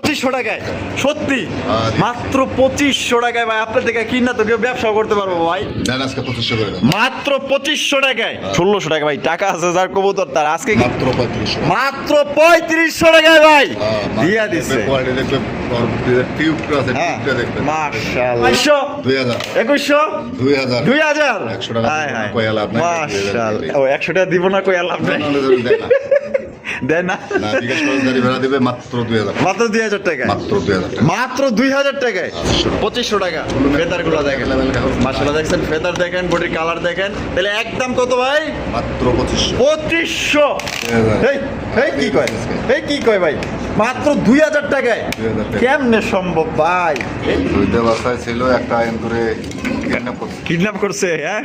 2500 টাকায় সত্যি মাত্র 2500 টাকায় ভাই আপনার থেকে কিনা তো কেউ ব্যবসা করতে পারবো ভাই আজকে 2500 করে দেন মাত্র 2500 টাকায় 1600 টাকা ভাই টাকা আছে যার কবুতর তার আজকে মাত্র 3500 মাত্র 3500 টাকায় ভাই দিয়া দিছে কোয়ালিটি দেখবে টিউবটা আছে টিউবটা দেখবে মাশাআল্লাহ 2000 2100 2000 2000 100 টাকা কইলা আপনি মাশাআল্লাহ ও 100 টাকা দিব না কইলা আপনি দেন না না জিজ্ঞেস করে গাড়ি ভাড়া দিবে মাত্র 2000 মাত্র 2000 টাকায় মাত্র 2000 টাকা মাত্র 2000 টাকায় 2500 টাকা ফেদারগুলো দেখেন মাশাআল্লাহ দেখছেন ফেদার দেখেন বডির কালার দেখেন তাহলে একদম কত ভাই মাত্র 2500 2500 এই কি কয় ভাই মাত্র 2000 টাকায় কেমনে সম্ভব ভাই দুইটা বাচ্চা ছিল একটা এন্টুরে কিডন্যাপ করছে হ্যাঁ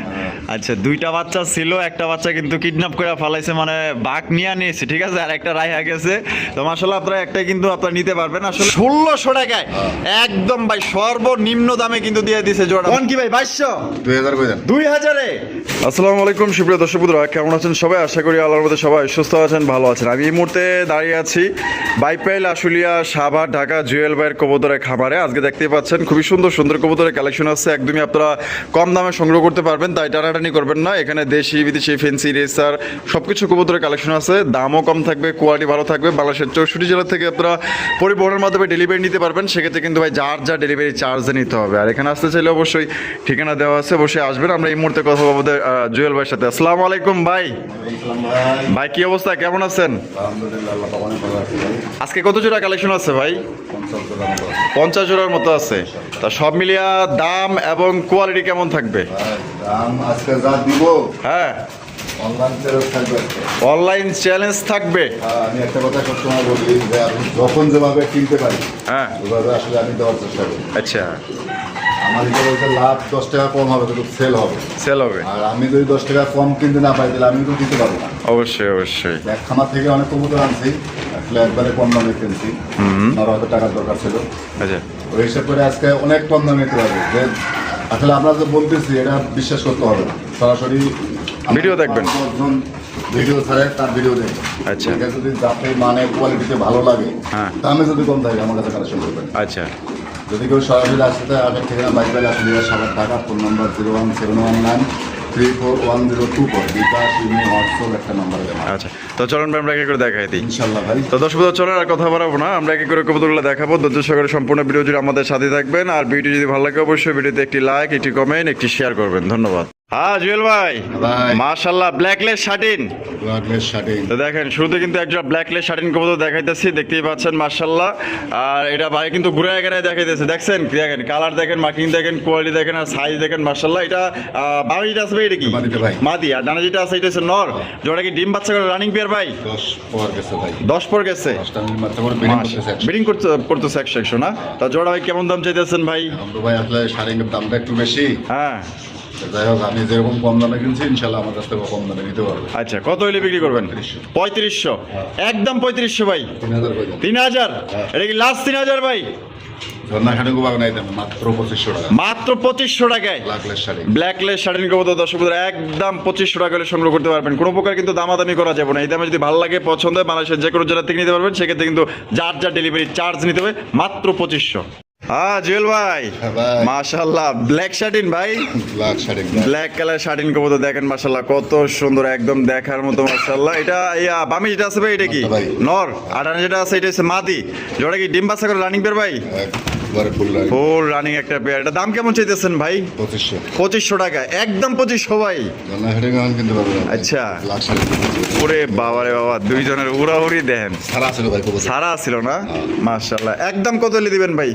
আচ্ছা দুইটা বাচ্চা ছিল একটা বাচ্চা কিন্তু কিডন্যাপ করে ফেলাইছে মানে বাঘ নিয়ে নিয়েছে ঠিক আছে আর একটা রাইহা গেছে তো মাশাআল্লাহ আপনারা একটা কিন্তু আপনারা নিতে পারবেন আসলে 1600 টাকায় একদম ভাই সর্বনিম্ন দামে কিন্তু দিয়ে দিয়েছে জোড়া কোন কি ভাই 2200 2000 কই দেন 2000 এ আসসালামু আলাইকুম সুপ্রিয় দর্শক বন্ধুরা কেমন আছেন সবাই আশা করি আল্লাহর মধ্যে সবাই সুস্থ আছেন ভালো আছেন আমি এই মুহূর্তে দাঁড়িয়ে আছি বাইপাইল আশুলিয়া সাভার ঢাকা জুয়েল ভাইয়ের কবুতরের খামারে আজকে দেখতেই পাচ্ছেন খুবই সুন্দর সুন্দর কবুতরের কালেকশন আছে একদমই আপনারা কম দামে সংগ্রহ করতে পারবেন তাই টানাটানি করবেন না এখানে দেশি বিদেশি ফেন্সি রেসার সবকিছু কবুতরের কালেকশন আছে দামও কম থাকবে কোয়ালিটি ভালো থাকবে বাংলাদেশের 64 জেলা থেকে আপনারা পরিবহনের মাধ্যমে ডেলিভারি নিতে পারবেন সেক্ষেত্রে কিন্তু ভাই যার যা ডেলিভারি চার্জ নিতে হবে আর এখানে আসতে চাইলে অবশ্যই ঠিকানা দেওয়া আছে অবশ্যই আসবেন আমরা এই মুহূর্তে কথা বলবো জুয়েল ভাইয়ের সাথে আসসালামু আলাইকুম ভাই ভাই কি অবস্থা কেমন আছেন আজকে কত জোড়া কালেকশন আছে ভাই 50 জোড়ার মতো আছে তা সব মিলিয়ে দাম এবং কোয়ালিটি কেমন থাকবে দাম আজকে যা দিব হ্যাঁ অনলাইন চ্যালেঞ্জ থাকবে অনলাইন চ্যালেঞ্জ থাকবে আমি একটা কথা সবসময় বলি যে আপনি যখন যেভাবে কিনতে পারি হ্যাঁ ওইভাবে আসলে আমি দেওয়ার চেষ্টা করি আচ্ছা আমার হিসাবে হচ্ছে লাভ 10 টাকা কম হবে কিন্তু সেল হবে সেল হবে আর আমি যদি 10 টাকা কম কিনতে না পাই তাহলে আমি তো দিতে পারবো না অবশ্যই অবশ্যই এক খামার থেকে অনেক কবুতর আনছি আসলে একবারে কম দামে কিনছি আমার হয়তো টাকার দরকার ছিল আচ্ছা ওই হিসাব করে আজকে অনেক কম দামে নিতে পারবে যে আসলে আমরা যে বলতেছি এটা বিশ্বাস করতে হবে না সরাসরি ভিডিও দেখবেন ভিডিও ছাড়ে তার ভিডিও দেখবেন আচ্ছা এটা যদি যাতে মানে কোয়ালিটিতে ভালো লাগে হ্যাঁ দামে যদি কম থাকে আমার কাছে কালেকশন করবেন আচ্ছা যদি কেউ সরাসরি আসতে আগের ঠিকানা বাইপাইল আসলে সাবার টাকা ফোন নম্বর 01719341024 বিকাশ ইমেল হোয়াটসঅ্যাপ একটা নাম্বার দেবেন আচ্ছা তো চলুন ভাই আমরা একে করে দেখাই দিই ইনশাল্লাহ ভাই তো দর্শক বন্ধু চলুন আর কথা বাড়াবো না আমরা একে করে কবুতরগুলো দেখাবো ধৈর্য সহকারে সম্পূর্ণ ভিডিও জুড়ে আমাদের সাথে থাকবেন আর ভিডিও যদি ভালো লাগে অবশ্যই ভিডিওতে একটি লাইক একটি কমেন্ট একটি শেয়ার করবেন ধন্যবাদ হ্যাঁ জুয়েল ভাই মাশাআল্লাহ ব্ল্যাকলেস শাটিন তো দেখেন শুরুতে কিন্তু একটা ব্ল্যাকলেস শাটিন কবুতর দেখাইতেছি দেখতেই পাচ্ছেন মাশাআল্লাহ আর এটা ভাই কিন্তু ঘুরে ঘুরে দেখাইতেছে দেখছেন দেখেন কালার দেখেন মার্কিং দেখেন কোয়ালিটি দেখেন আর সাইজ দেখেন মাশাআল্লাহ এটা বাড়িটা আছে ভাই এটা কি মাদি আর ডানা যেটা আছে এটা হচ্ছে নর যেটা কি ডিম বাচ্চা করে রানিং পেয়ার ভাই 10 পর গেছে ব্রিডিং করতেছে 100 না তা জোড়া ভাই কেমন দাম চাইতেছেন ভাই ভাই আসলে শাড়ির দামটা একটু বেশি হ্যাঁ যাই হোক আমি যেরকম কম দামে কিনছি ইনশাল্লাহ আমার কাছ থেকে কম দামে নিতে পারবো আচ্ছা কত হইলে বিক্রি করবেন 3500 একদম 3500 ভাই 3000 এটা কি লাস্ট 3000 ভাই মাত্র 2500 টাকায় ব্ল্যাকলেস শাটিন কবুতর দর্শক একদম 2500 টাকা হলে সংগ্রহ করতে পারবেন কোনো প্রকার কিন্তু দামাদামি করা যাবে না এই দামে যদি ভালো লাগে পছন্দ হয় বাংলাদেশের যে কোনো জেলা থেকে নিতে পারবেন সেক্ষেত্রে কিন্তু যার যার ডেলিভারি চার্জ নিতে হবে মাত্র 2500 হ্যাঁ জুয়েল ভাই মাশাআল্লাহ ব্ল্যাক শাটিন ভাই ব্ল্যাক কালার শাটিন কবুতর দেখেন মাশাআল্লাহ কত সুন্দর একদম দেখার মতো মাশাআল্লাহ এটা বামি যেটা আছে ভাই এটা কি নর আর যেটা আছে এটা হচ্ছে মাদি যেটা কি ডিম বাচ্চা করে রানিং পেয়ার ভাই ফুল রানিং একটা পেয়ার এটা দাম কেমন চাইতেছেন ভাই 2500 টাকা একদম 2500 ভাই আচ্ছা ওরে বাবা রে বাবা দুইজনের উড়াউড়ি দেন সারা ছিল না মাশাআল্লাহ একদম কত হলে দিবেন ভাই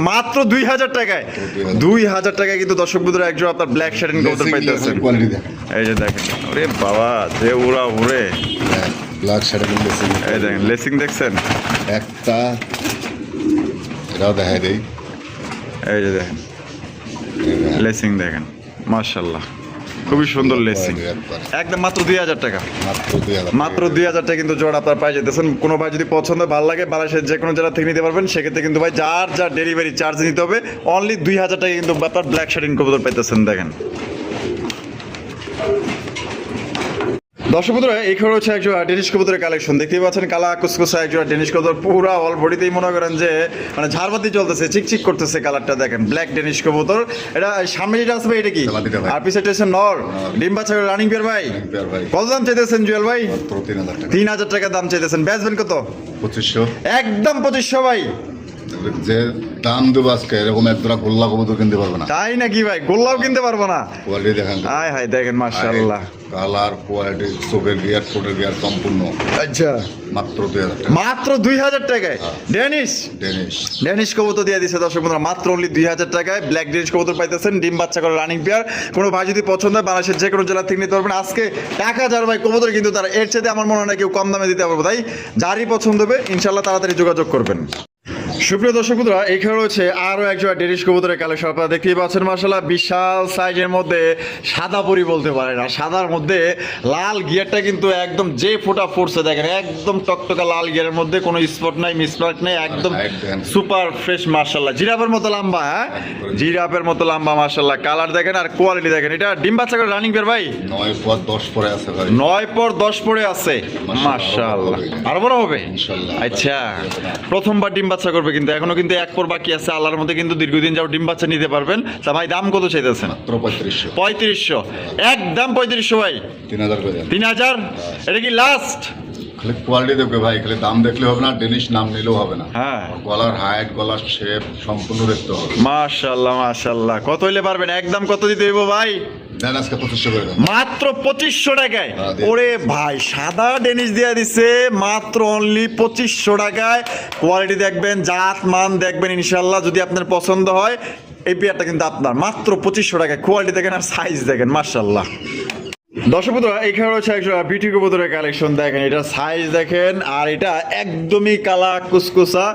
মাত্র 2000 টাকায় 2000 টাকায় কিন্তু দর্শক বন্ধুরা একজন আপনার ব্ল্যাক শাটিন কবুতর পাইতেছেন এই যে দেখেন ওরে বাবা যে উড়া উড়ে ব্ল্যাক শাটিন লেসিং এই দেখেন লেসিং দেখছেন একটা এটাও দেখাই দেই এই যে দেখেন লেসিং দেখেন মাশাআল্লাহ খুবই সুন্দর লেসিং একদম মাত্র 2000 টাকা মাত্র 2000 টাকা কিন্তু জোড়া আপনার পাই যেতেছেন কোনো ভাই যদি পছন্দ ভালো লাগে বাংলাদেশের যে কোনো জেলা থেকে নিতে পারবেন সেক্ষেত্রে কিন্তু ভাই যার যার ডেলিভারি চার্জ নিতে হবে অনলি 2000 টাকা কিন্তু আপনার ব্ল্যাক শাটিন কবুতর পাইতেছেন দেখেন দর্শক বন্ধুরা এইখানে হচ্ছে একজোড়া ডেনিশ কবুতরের কালেকশন দেখতেই পাচ্ছেন, কালা কুসকুসা একজোড়া ডেনিশ কবুতর, পুরা অল বডিতেই মনে করেন যে মানে ঝাড়বাতি চলতেছে, চিকচিক করতেছে কালারটা দেখেন, ব্ল্যাক ডেনিশ কবুতর। এটা সামনে যেটা আসবে এটা কি? আর পিছে হচ্ছে নর, ডিম বাচ্চা রানিং পেয়ার ভাই। কত দাম চাইতেছেন জুয়েল ভাই? 3000 টাকা দাম চাইতেছেন। বেচবেন কত? 2500। একদম 2500 ভাই। যে দাম দেবো আজকে এরকম এক জোড়া গোল্লা কবুতর কিনতে পারবে না। তাই নাকি ভাই? গোল্লাও কিনতে পারবো না? কোয়ালিটি দেখেন, হাই হাই দেখেন মাশাআল্লাহ, কালার কোয়ালিটি, চোখের গিয়ার ঠোঁটের গিয়ার সম্পূর্ণ। আচ্ছা মাত্র 2000 টাকা। মাত্র 2000 টাকায় ডেনিশ ডেনিশ কবুতর দিয়ে দিচ্ছে দর্শক বন্ধুরা, মাত্র অনলি 2000 টাকায় ব্ল্যাক ডেনিশ কবুতর পাইতেছেন, ডিম বাচ্চা করে রানিং পেয়ার। কোনো ভাই যদি পছন্দ হয় বাংলাদেশের যে কোনো জেলা থেকে নিতে পারবেন। আজকে 1000 ভাই কবুতর কিন্তু তারা এর চাইতে আমার মনে হয় না কেউ কম দামে দিতে পারবো, তাই যারই পছন্দ হবে ইনশাল্লাহ তাড়াতাড়ি যোগাযোগ করবেন। সুপ্রিয় দর্শক বন্ধুরা, এইখানে রয়েছে আরো একজোড়া ডেনিশ কবুতরের কালেকশন, আপনারা দেখতেই পাচ্ছেন মাশাআল্লাহ, বিশাল সাইজের মধ্যে সাদা পরি বলতে পারেন, আর সাদার মধ্যে লাল গিয়ারটা কিন্তু একদম যে ফোটা ফুটছে দেখেন, একদম টকটকা লাল গিয়ারের মধ্যে কোনো স্পট নাই, মিসমার্ক নেই, একদম সুপার ফ্রেশ মাশাআল্লাহ, জিরাফের মতো লম্বা। হ্যাঁ জিরাফের মতো লম্বা মাশাআল্লাহ, কালার দেখেন আর কোয়ালিটি দেখেন। এটা ডিম বাচ্চা করে রানিং পেয়ার ভাই, 9 পর 10 পরে আছে ভাই, 9 পর 10 পরে আছে মাশাআল্লাহ, আরো বড় হবে ইনশাআল্লাহ। আচ্ছা প্রথমবার ডিম বাচ্চা করবে কিন্তু, এখনো কিন্তু এক পর বাকি আছে, আল্লাহর মধ্যে কিন্তু দীর্ঘদিন যাও ডিম বাচ্চা নিতে পারবেন। তা ভাই দাম কত চাইতেছেন? মাত্র 3500। 3500, একদম 3500 ভাই। 3000 করে দেন। 3000 এটা কি লাস্ট? খালি কোয়ালিটি দেখবে ভাই, খালি দাম দেখলে হবে না, ডেনিশ নাম নিলেও হবে না। হ্যাঁ গলার হাইট, গলার শেপ সম্পূর্ণ দেখতে হবে। মাশাআল্লাহ মাশাআল্লাহ, কত হইলে পারবেন? একদম কত দিতে হইব ভাই? দেন আজকে 2500 করে দেন। মাত্র 2500 টাকায়। হ্যাঁ, দিন। ওরে ভাই সাদা ডেনিশ দিয়ে দিছে মাত্র অনলি 2500 টাকায়। কোয়ালিটি দেখবেন, জাত মান দেখবেন ইনশাআল্লাহ, যদি আপনার পছন্দ হয় এই পেয়ারটা কিন্তু আপনার, মাত্র 2500 টাকায়। কোয়ালিটি দেখেন আর সাইজ দেখেন মাশাআল্লাহ। দর্শক বন্ধুরা, এখানে রয়েছে একটা বিউটি কবুতরের কালেকশন দেখেন, এটা সাইজ দেখেন আর এটা একদমই কালা কুসকুসা,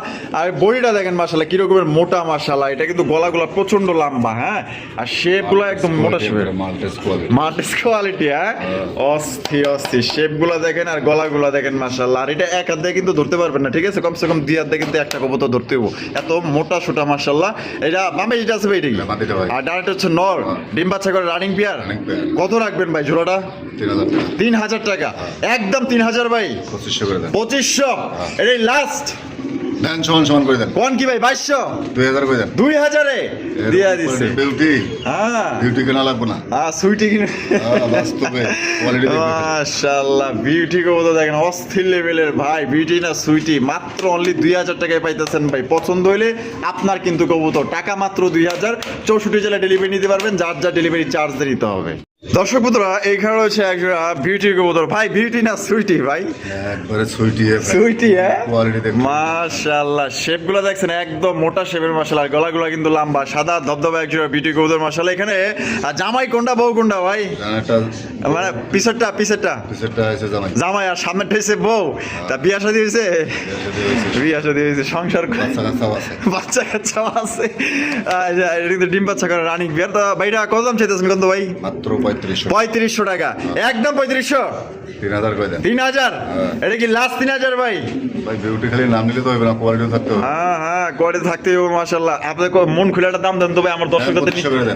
আর বডিটা দেখেন মাশাআল্লাহ কিরকমের মোটা মাশাআল্লাহ, এটা কিন্তু গলাগুলা প্রচন্ড লম্বা। হ্যাঁ আর শেপগুলো একদম মোটা শেপের, মাল্টিস কোয়ালিটি। হ্যাঁ অস্থির অস্থির শেপগুলো দেখেন আর গলাগুলা দেখেন মাশাআল্লাহ, আর এটা এক হাত দিয়ে কিন্তু ধরতে পারবেন না, ঠিক আছে, কমসে কম 2 হাত দিয়ে কিন্তু একটা কবুতর ধরতে হবো, এত মোটা সোটা মাশাআল্লাহ। এটা বামে যেটা আছে ভাই এটাই, আর ডাইরেক্ট হচ্ছে নর, ডিম বাচ্চা করে রানিং পেয়ার। কত রাখবেন ভাই জোড়াটা? 3000 টাকা, একদম 3000 ভাই। 2500 করে দেন। 2500 এটাই লাস্ট। দেন সমান সমান করে দেন। কোন কি ভাই 2200? 2000 করে দেন। 2000 এ দিয়া দিছে। বিউটি, হ্যাঁ বিউটি কেনা লাগবে না। হ্যাঁ সুইটি কিনে বাস্তবে কোয়ালিটি দেখবেন। মাশাআল্লাহ বিউটি কবুতর দেখেন অস্থির লেভেলের ভাই, বিউটি না সুইটি, মাত্র অনলি 2000 টাকায় পাইতেছেন ভাই। পছন্দ হইলে আপনার কিন্তু কবুতর, টাকা মাত্র 2000, 64 জেলায় ডেলিভারি নিতে পারবেন, যার যা ডেলিভারি চার্জ দিতে হবে। দর্শক বন্ধুরা, এইখানে রয়েছে একটা বিউটি কবুতর ভাই, বিউটি না সুইটি ভাই? একবারে সুইটি, সুইটি। হ্যাঁ কোয়ালিটি দেখবেন মাশাআল্লাহ, শেপগুলো দেখছেন একদম মোটা শেপের মাশাআল্লাহ, গলাগুলো কিন্তু লম্বা, সাদা ধবধবে একটা বিউটি কবুতর মাশাআল্লাহ। এখানে জামাই কোনটা বউ কোনটা ভাই? একটা মানে পিছরটা পিছরটা আছে জামাই, জামাই আর সামনেরটা হইছে বউ। তা বিয়া শাদী হইছে? বিয়া শাদী হইছে, সংসার বাচ্চা কাচ্চাও আছে। এটা কিন্তু ডিম বাচ্চা করে রানিং বিয়ার। তা ভাইটা কত দাম চাইতেছেন কত ভাই? মাত্র 3500 টাকা, একদম 3500। 3000 করে দেন। 3000 এটা কি লাস্ট? 3000 ভাই। ভাই বিউটি খালি নাম নিলে তো হবে না, কোয়ালিটিও থাকতে হবে। হ্যাঁ হ্যাঁ কোয়ালিটি থাকতে হবে মাশাআল্লাহ। আপনি মন খুলে একটা দাম দেন তো ভাই আমার দর্শকদের।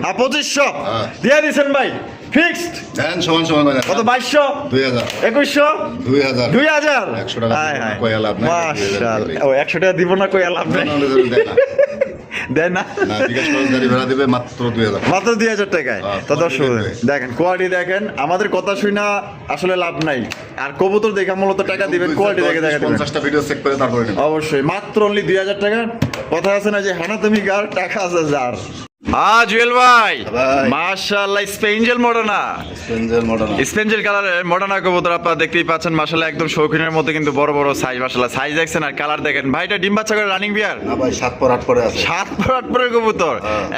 2500 দিয়ে দিছেন ভাই, ফিক্সড। দেন সমান সমান করে দেন। কত? 2200, 2000, 2100, 2000, 2000। 100 টাকা কই লাভ নাই। মাশাআল্লাহ, ও 100 টাকা দিব না, কই লাভ নাই, দেন না না, বিকাশ খরচদারি ভাড়া দিবে মাত্র 2000, মাত্র 2000 টাকায়। তো দর্শক দেখেন কোয়ালিটি দেখেন, আমাদের কথা শুই না আসলে লাভ নাই, আর কবুতর দেখা মূলত টাকা দিবেন, কোয়ালিটি দেখে দেখা দিবেন। 50টা ভিডিও চেক করে তারপরে নেবেন অবশ্যই, মাত্র অনলি 2000 টাকা। কথা আছে না যে হ্যাঁ তুমি গার টাকা আছে যার। জুয়েল ভাই মাশাআল্লাহ, স্পেঞ্জেল মডার্না, স্পেঞ্জেল কালারের মডার্না কবুতর আপনারা দেখতেই পাচ্ছেন মাশাআল্লাহ, একদম শৌখিনের মধ্যে কিন্তু বড় বড় সাইজ মাশাআল্লাহ, সাইজ দেখছেন আর কালার দেখেন। ভাইটা ডিম বাচ্চা করে রানিং বিয়ার না ভাই? 7 পর 8 পরে আছে। 7 পর 8 পরের কবুতর,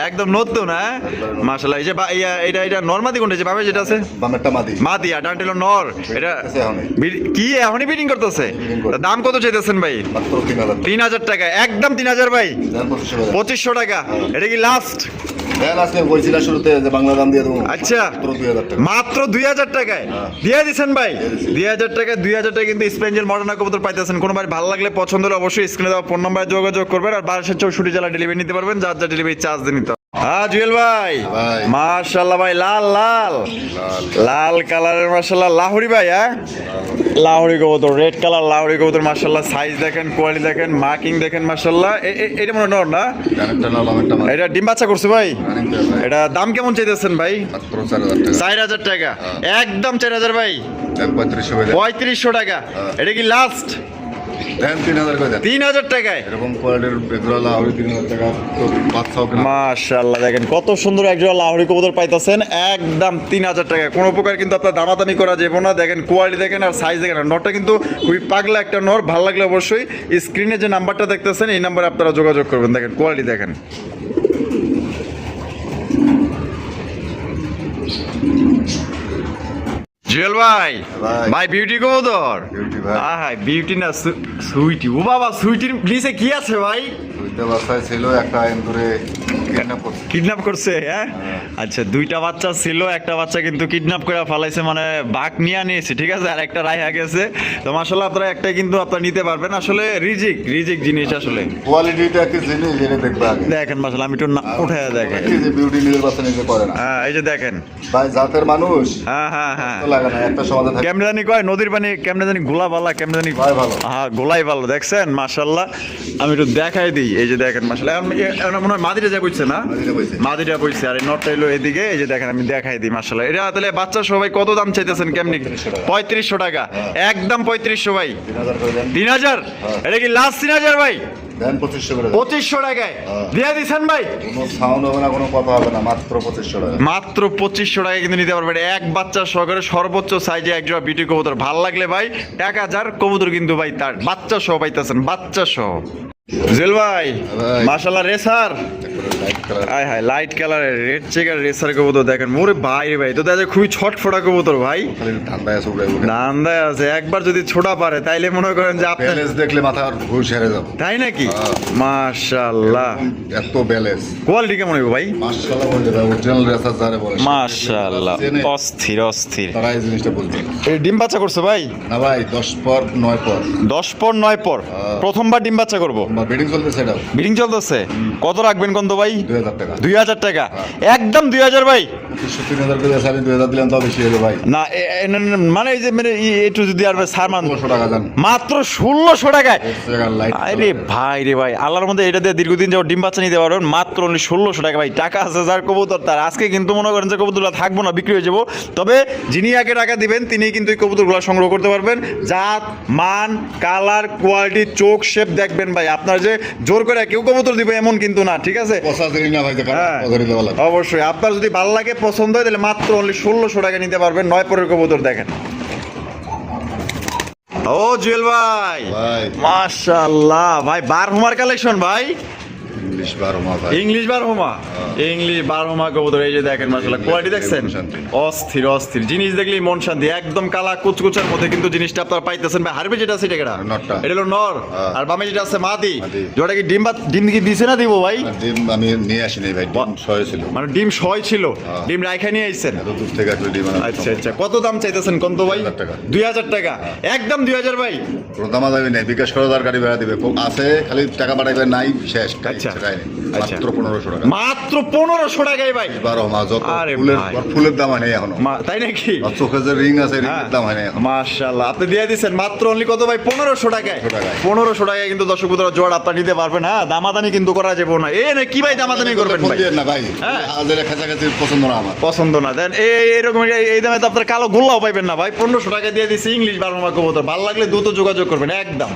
একদম নতুন। হ্যাঁ মাশাআল্লাহ। এই যে এটা নরমাদি কোনটা যে ভাবে যেটা আছে? বামেরটা মাদি, মাদি আর ডানটেল নর। এটা কি এখনই বিডিং করতেছে? দাম কত চাইতেছেন ভাই? মাত্র 3000। 3000 টাকা, একদম 3000 ভাই। 2500 টাকা এটা কি লাস্ট? দেন আজকে বলছিলা শুরুতে যে বাংলা দাম দিয়ে দেবো। আচ্ছা মাত্র 2000 টাকা, মাত্র 2000 টাকায় দিয়ে দিচ্ছেন ভাই। 2000 টাকা, 2000 টাকা কিন্তু স্পেঞ্জেল মডার্না কবুতর পাইতেছেন। কোনো ভাই ভালো লাগলে পছন্দ হলে অবশ্যই স্ক্রিনে দেওয়া ফোন নম্বরে যোগাযোগ করবেন, আর 1264 জেলা ডেলিভারি নিতে পারবেন, যার যা ডেলিভারি চার্জ দিয়ে নিতে হবে। হ্যাঁ জুয়েল ভাই, ভাই। মাশাআল্লাহ ভাই, লাল লাল লাল লাল কালারের মাশাআল্লাহ লাহোরি ভাই। হ্যাঁ লাহোরি কবুতর, রেড কালার লাহোরি কবুতর মাশাআল্লাহ, সাইজ দেখেন, কোয়ালিটি দেখেন, মার্কিং দেখেন মাশাআল্লাহ। এটা মনে হয় নর না? ডানেরটা না বামেরটা মার এটা ডিম বাচ্চা করছে ভাই? রানিং পেয়ার ভাই এটা দাম কেমন চাইতেছেন ভাই? মাত্র 4000 টাকা 4000 টাকা, একদম 4000 ভাই, 3500 করে 3500 টাকা। এটা কি লাস্ট? দেন 3000 করে দেন 3000 টাকায়? এরকম কোয়ালিটির বেজরা লাহোরি 3000 টাকা তো বাচ্চাও কেনা মাশাআল্লাহ দেখেন কত সুন্দর একজোড়া লাহোরি কবুতর পাইতেছেন একদম 3000 টাকা। কোনো প্রকার কিন্তু আপনার দামাদামি করা যাবে না। দেখেন কোয়ালিটি দেখেন আর সাইজ দেখেন। আর নরটা কিন্তু খুবই পাগলা একটা নর, ভালো লাগলে অবশ্যই স্ক্রিনে যে নাম্বারটা দেখতেছেন এই নাম্বারে আপনারা যোগাযোগ করবেন। দেখেন কোয়ালিটি দেখেন। জুয়েল ভাই, ভাই। ভাই বিউটি কবুতর। বিউটি ভাই হ্যাঁ বিউটি না সুইটি। ও বাবা, সুইটির নিচে কি আছে ভাই? দুইটা বাচ্চায় ছিল, একটা এন্দুরে কিডন্যাপ করছে কিডন্যাপ করছে? হ্যাঁ আচ্ছা, দুইটা বাচ্চা ছিল, একটা বাচ্চা কিন্তু কিডন্যাপ করে ফেলাইছে, মানে বাঘ নিয়ে নিয়েছে, ঠিক আছে, আর একটা রাইহা গেছে। তো মাশাআল্লাহ আপনারা একটা কিন্তু আপনারা নিতে পারবেন। আসলে রিজিক জিনিস আসলে। কোয়ালিটিটা কি জিনিস যেটা দেখবে আগে দেখেন মাশাআল্লাহ, আমি একটু উঠে দেখেন। এই যে বিউটি নিজের বাচ্চা নিজে করে না হ্যাঁ এই যে দেখেন। ভাই জাতের মানুষ হ্যাঁ হ্যাঁ হ্যাঁ, তো লাগে না, একটা সমাজে থাকে কেমনে জানি কয় নদীর পানি, কেমনে জানি গোলা বালা, কেমনে জানি ভাই ভালো হ্যাঁ গোলাই ভালো। দেখছেন মাশাআল্লাহ, আমি একটু দেখাই দিই। এই যে দেখেন মাশাআল্লাহ, এখন মনে হয় মাদিটা যা বুঝছে না, মাদিটা বইছে। মাদিটা বইছে, আর এই নটটা এলো এদিকে। এই যে দেখেন আমি দেখাই দিই মাশাআল্লাহ। এটা তাহলে বাচ্চা সবাই কত দাম চাইতেছেন কেমনি? 3500 টাকা, একদম 3500 ভাই। 3000 করে দেন 3000? এটা কি লাস্ট 3000 ভাই? দেন 2500 করে দেন 2500 টাকায় দিয়ে দিচ্ছেন ভাই? কোনো সাউন্ড হবে না, কোনো কথা হবে না, মাত্র 2500 টাকা মাত্র 2500 টাকায় কিন্তু নিতে পারবেন এক বাচ্চা সহকারে সর্বোচ্চ সাইজে একজোড়া বিউটি কবুতর। ভাল লাগলে ভাই 1000 কবুতর কিন্তু ভাই তার বাচ্চা সহ পাইতেছেন, বাচ্চা সহ। জুয়েল ভাই ভাই। মাশাআল্লাহ, রেসার লাইট কালার আয় হায় লাইট কালারের রেড চেকার রেসার কবুতর দেখেন। মোরে ভাই রে ভাই, তো দেখা যায় খুবই ছটফটা কবুতর ভাই, খালি ঠান্ডায় আছে উড়ে উড়ে ধান্দায় আছে। একবার যদি ছোটা পারে তাইলে মনে করেন যে আপনার, ব্যালেন্স দেখলে মাথার ঘুষ হেরে যাবে তাই নাকি? হ্যাঁ। মাশাআল্লাহ, এত ব্যালেন্স কোয়ালিটি কেমন হবে ভাই? মাশাআল্লাহ বলতে ভাই অরিজিনাল রেসার যারে বলে মাশাআল্লাহ, জেনে অস্থির অস্থির। তারা এই জিনিসটা বলছে এই ডিম বাচ্চা করছে ভাই? না ভাই 10 পর 9 পর 10 পর 9 পর প্রথমবার ডিম বাচ্চা করবো। বেডিং চলতেছে এটা বিডিং চলতেছে? কত রাখবেন কোন তো ভাই? 2000 টাকা 2000 টাকা, একদম 2000 ভাই। 3000 করে সাড়ে 2000 দিলাম, তাও বেশি হলো ভাই না মানে এই যে মানে একটু যদি আর সার মান 1600 টাকা দেন মাত্র 1600 টাকায়। লাইট আরে ভাই রে ভাই, আল্লাহর মধ্যে এটা দিয়ে দীর্ঘদিন যাও ডিম বাচ্চা নিতে পারবেন মাত্র অনলি 1600 টাকা ভাই। টাকা আছে যার কবুতর তার। আজকে কিন্তু মনে করেন যে কবুতরগুলো থাকবো না, বিক্রি হয়ে যাবো। তবে যিনি আগে টাকা দিবেন তিনি কিন্তু এই কবুতরগুলো সংগ্রহ করতে পারবেন। জাত মান কালার কোয়ালিটি চোখ শেপ দেখবেন ভাই। আপনার যে জোর করে কেউ কবুতর দিবে এমন কিন্তু না, ঠিক আছে? পচা জিনিস না ভাই, হ্যাঁ, ধরে দেওয়া লাগবে অবশ্যই আপনার যদি ভালো লাগে পছন্দ হয় তাহলে মাত্র অনলি 1600 টাকা নিতে পারবেন। 9 পরের কবুতর দেখেন। ও জুয়েল ভাই, ভাই মাশাআল্লাহ ভাই, বারহুমার কালেকশন ভাই, ইংলিশ 12 মাস ভাই ইংলিশ বারহুমা, ইংলিশ বারহুমা কবুতর। এই যে দেখেন মাশাআল্লাহ, কোয়ালিটি দেখছেন, মন শান্তি। অস্থির অস্থির জিনিস দেখলেই মন শান্তি। একদম কালা কুচকুচার মধ্যে কিন্তু জিনিসটা আপনারা পাইতেছেন ভাই। হারবে যেটা আছে এটা কেডা? নরটা। এটা হলো নর, হ্যাঁ। আর বামে যেটা আছে মাদি। মাদি। যেটা কি ডিম কি দিছে না দিব ভাই? আর ডিম আমি নিয়ে আসিনি ভাই, ডিম 6 ছিল মানে ডিম 6 ছিল, হ্যাঁ। ডিম রাইখা নিয়ে আইছেন। এত দূর থেকে আসলে ডিম আনা আচ্ছা আচ্ছা, কত দাম চাইতেছেন কোন তো ভাই? 2000 টাকা। 2000 টাকা, একদম 2000 ভাই। কোনো দামা দামি নেই, বিকাশ করে তার গাড়ি ভাড়া দিবে খুব আছে, খালি টাকা পাঠাইবে নাই শেষ আচ্ছা। সেটাই নেই। আচ্ছা। মাত্র 1500 টাকা মাত্র 1500 টাকায় ভাই। 12 মাস যত আরে ফুলের ভাই। ফুলের দাম হয় নাই এখনো, তাই নাকি? আর চোখে যে রিং আছে রিং হ্যাঁ। এর দাম হয় নাই এখন মাশাআল্লাহ, আপনি দিয়ে দিচ্ছেন মাত্র অনলি কত ভাই? 1500 টাকায়। 1500 টাকায়। 1500 টাকায় কিন্তু দর্শক বন্ধুরা জোড় আপনারা নিতে পারবেন। হ্যাঁ, দামাদানি কিন্তু করা যাবে না। এ না কি ভাই দামাদানি করবেন ফোন ভাই? দিয়েন না ভাই, হ্যাঁ। আজের কাছাকাছি পছন্দ না আমার পছন্দ না দেন এইরকম এই দামে তো আপনার কালো গোল্লাও পাইবেন না ভাই। 1500 টাকা দিয়ে দিচ্ছি ইংলিশ বারহুমা কবুতর। ভালো লাগলে দ্রুত যোগাযোগ করবেন একদম।